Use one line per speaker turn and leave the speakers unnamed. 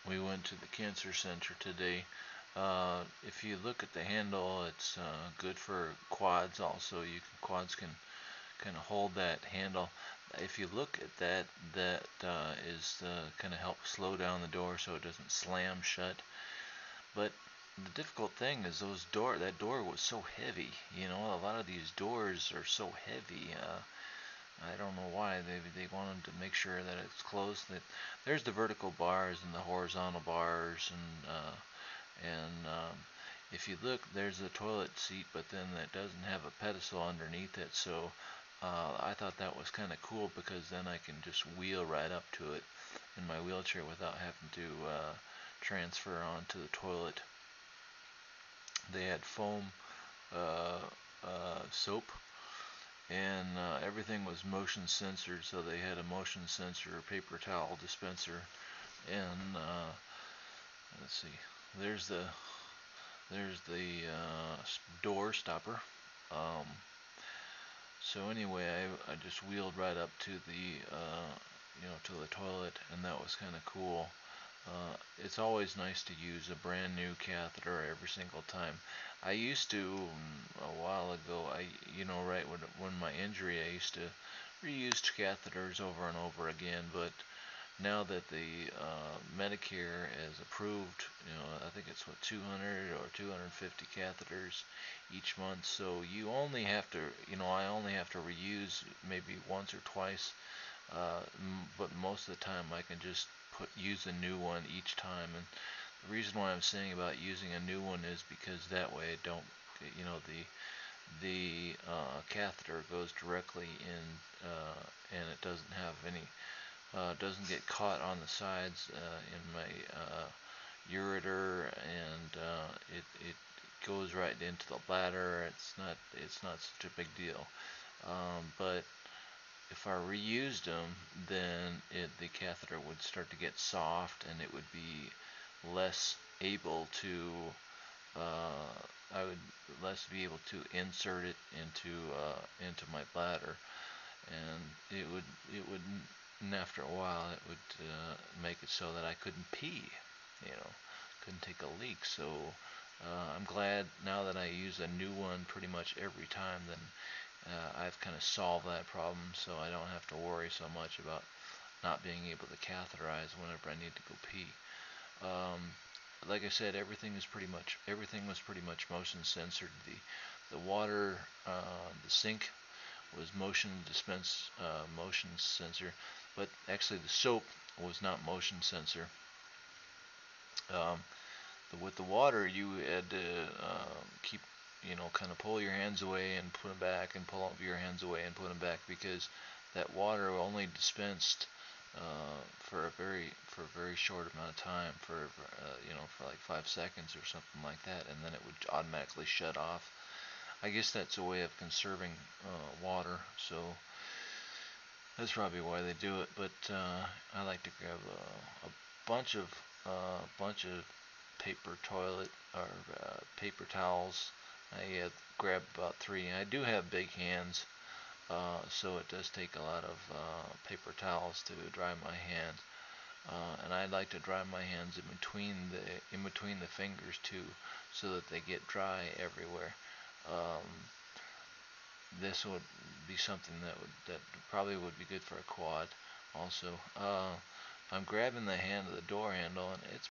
we went to the cancer center today. If you look at the handle, it's good for quads. Also, quads can kind of hold that handle. If you look at that, that is kind of help slow down the door so it doesn't slam shut. But the difficult thing is that door was so heavy. You know, a lot of these doors are so heavy. I don't know why they wanted to make sure that it's closed. That there's the vertical bars and the horizontal bars, and if you look, there's the toilet seat, but then it doesn't have a pedestal underneath it. So I thought that was kind of cool because then I can just wheel right up to it in my wheelchair without having to transfer onto the toilet. They had foam uh, soap, and everything was motion censored. So they had a motion sensor paper towel dispenser, and let's see, there's the door stopper. Um, so anyway, I just wheeled right up to to the toilet, and that was kind of cool. It's always nice to use a brand new catheter every single time. I used to a while ago. Right when my injury, I used to reuse catheters over and over again. But now that the Medicare has approved, I think it's what 200 or 250 catheters each month. So I only have to reuse maybe once or twice, but most of the time I can just use a new one each time. And the reason why I'm saying about using a new one is because that way I don't, the catheter goes directly in, and it doesn't have any, doesn't get caught on the sides in my ureter, and it goes right into the bladder. It's not such a big deal. But if I reused them, then the catheter would start to get soft, and it would be less able to. I would less be able to insert it into my bladder, and and after a while, it would make it so that I couldn't pee. You know, couldn't take a leak. So I'm glad now that I use a new one pretty much every time. Then I've kind of solved that problem, so I don't have to worry so much about not being able to catheterize whenever I need to go pee. Um, like I said, everything was pretty much motion censored. The water, the sink was motion sensor, but actually the soap was not motion sensor. Um, with the water, you had to keep, kind of pull your hands away and put them back, and pull up your hands away and put them back, because that water only dispensed for a very short amount of time, for like 5 seconds or something like that, and then it would automatically shut off. I guess that's a way of conserving water, so that's probably why they do it. But I like to grab a bunch of paper toilet or paper towels. I grab about three. I do have big hands, so it does take a lot of paper towels to dry my hands. And I like to dry my hands in between the fingers too, so that they get dry everywhere. Um, this would be something that probably would be good for a quad. Also, I'm grabbing the hand of the door handle, and it's